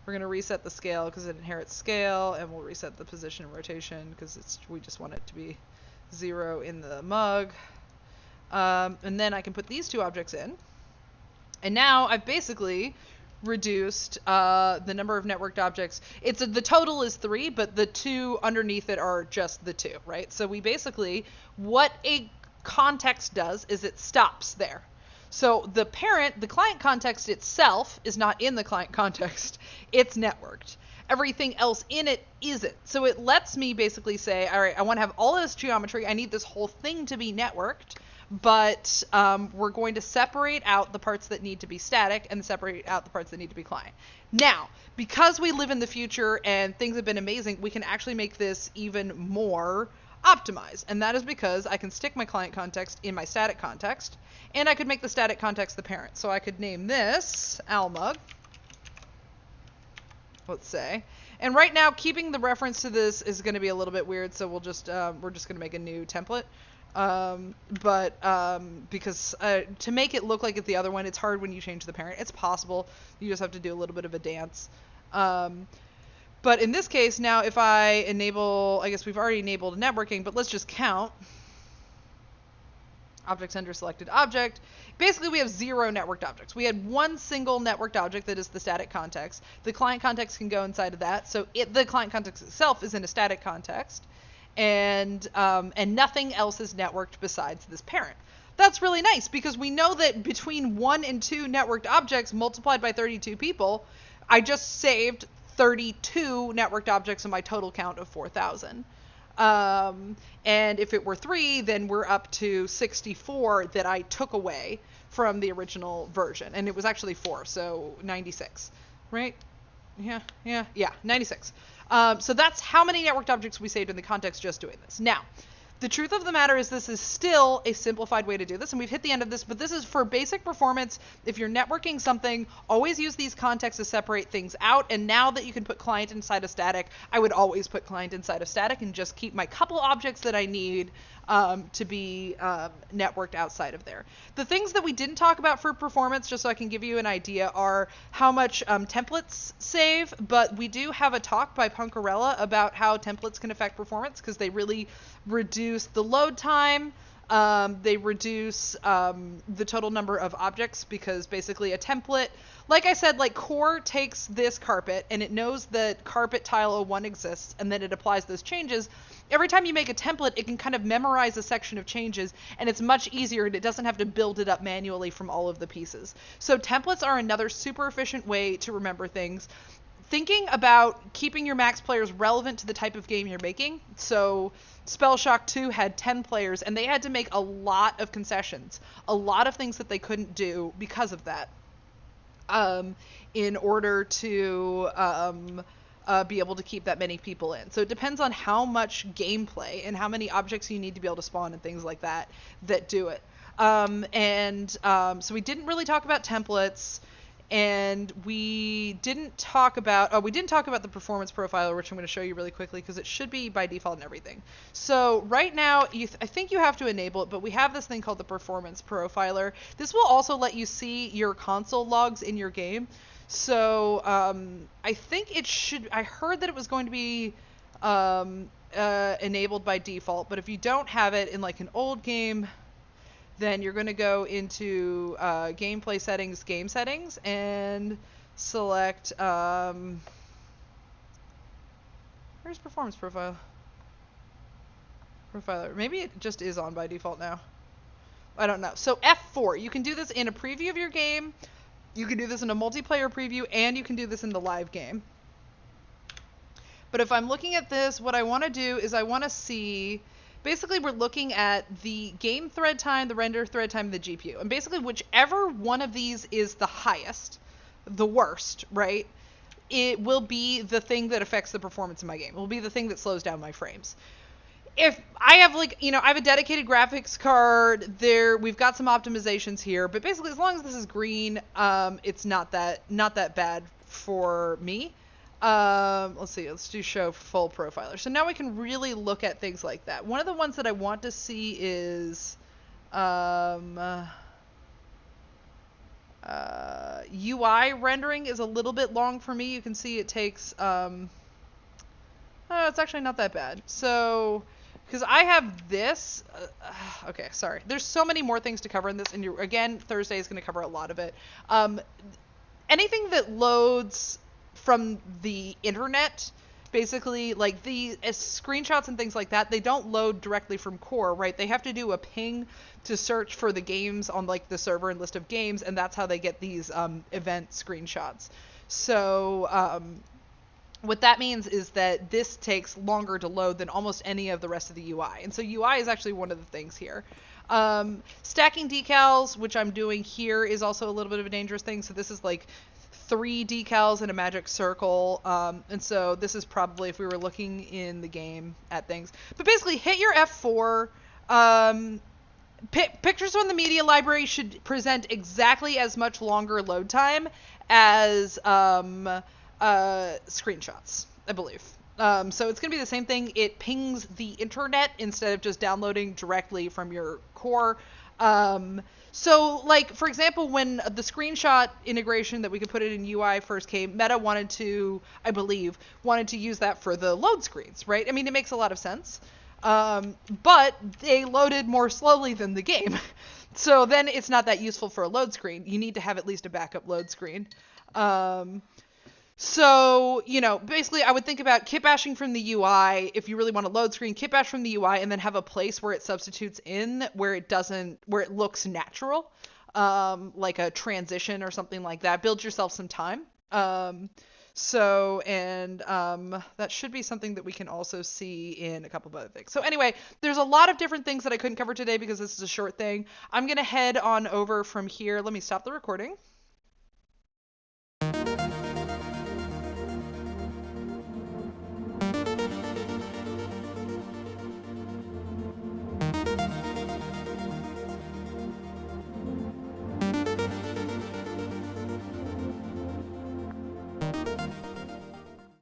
We're going to reset the scale because it inherits scale, and we'll reset the position and rotation because we just want it to be 0 in the mug. And then I can put these two objects in. And now I've basically reduced the number of networked objects. The total is 3, but the 2 underneath it are just the 2, right? So we basically, what a context does is it stops there. So the client context itself is not in the client context. It's networked. Everything else in it isn't. So it lets me basically say, all right, I want to have all of this geometry. I need this whole thing to be networked, but we're going to separate out the parts that need to be static and separate out the parts that need to be client. Now, because we live in the future and things have been amazing, we can actually make this even more optimized. And that is because I can stick my client context in my static context, and I could make the static context the parent. So I could name this Almug, let's say. And right now, keeping the reference to this is going to be a little bit weird, so we're just going to make a new template. Because to make it look like it's the other one, it's hard when you change the parent. It's possible. You just have to do a little bit of a dance. But in this case, now if I enable, I guess we've already enabled networking, but let's just count. Objects under selected object. Basically, we have 0 networked objects. We had one single networked object that is the static context. The client context can go inside of that. So the client context itself is in a static context. And nothing else is networked besides this parent. That's really nice because we know that between 1 and 2 networked objects multiplied by 32 people, I just saved 32 networked objects in my total count of 4,000. And if it were 3, then we're up to 64 that I took away from the original version. And it was actually 4, so 96, right? Yeah, 96. So that's how many networked objects we saved in the context just doing this. Now, the truth of the matter is this is still a simplified way to do this, and we've hit the end of this, but this is for basic performance. If you're networking something, always use these contexts to separate things out, and now that you can put client inside of static, I would always put client inside of static and just keep my couple objects that I need to be networked outside of there. The things that we didn't talk about for performance, just so I can give you an idea, are how much templates save, but we do have a talk by Punkarella about how templates can affect performance because they really reduce the load time. They reduce the total number of objects because basically a template, like I said, like Core takes this carpet and it knows that carpet tile 01 exists and then it applies those changes. Every time you make a template, it can kind of memorize a section of changes and it's much easier and it doesn't have to build it up manually from all of the pieces. So templates are another super efficient way to remember things. Thinking about keeping your max players relevant to the type of game you're making. So Spell Shock 2 had 10 players and they had to make a lot of concessions, a lot of things that they couldn't do because of that, in order to be able to keep that many people in. So it depends on how much gameplay and how many objects you need to be able to spawn and things like that do it. So we didn't really talk about templates. And we didn't talk about the performance profiler, which I'm going to show you really quickly because it should be by default and everything. So right now, I think you have to enable it, but we have this thing called the performance profiler. This will also let you see your console logs in your game. So I think I heard that it was going to be enabled by default, but if you don't have it in like an old game, then you're going to go into gameplay settings, game settings, and select, where's performance profiler? Maybe it just is on by default now. I don't know. So F4, you can do this in a preview of your game, you can do this in a multiplayer preview, and you can do this in the live game. But if I'm looking at this, what I want to do is I want to see... Basically, we're looking at the game thread time, the render thread time, and the GPU. And basically, whichever one of these is the highest, the worst, right, it will be the thing that affects the performance of my game. It will be the thing that slows down my frames. If I have, I have a dedicated graphics card, we've got some optimizations here, but basically, as long as this is green, it's not that bad for me. Let's see, let's do show full profiler. So now we can really look at things like that. One of the ones that I want to see is UI rendering is a little bit long for me. You can see it takes, it's actually not that bad. So because I have this. Okay, sorry. There's so many more things to cover in this, and again, Thursday is going to cover a lot of it. Anything that loads from the internet, basically, like the screenshots and things like that, they don't load directly from core, right? They have to do a ping to search for the games on like the server and list of games, and that's how they get these event screenshots. So what that means is that this takes longer to load than almost any of the rest of the UI. And so UI is actually one of the things here. Stacking decals, which I'm doing here, is also a little bit of a dangerous thing. So this is like 3 decals in a magic circle. And so this is probably if we were looking in the game at things. But basically, hit your F4. Pictures from the media library should present exactly as much longer load time as screenshots, I believe. So it's going to be the same thing. It pings the internet instead of just downloading directly from your core. So, like, for example, when the screenshot integration that we could put it in UI first came, Meta wanted to, I believe, use that for the load screens, right? I mean, it makes a lot of sense. But they loaded more slowly than the game. So then it's not that useful for a load screen. You need to have at least a backup load screen. So, basically I would think about kit bashing from the UI if you really want to load screen, kit bash from the UI, and then have a place where it substitutes in where it looks natural, like a transition or something like that. Build yourself some time. That should be something that we can also see in a couple of other things. So anyway, there's a lot of different things that I couldn't cover today because this is a short thing. I'm going to head on over from here. Let me stop the recording.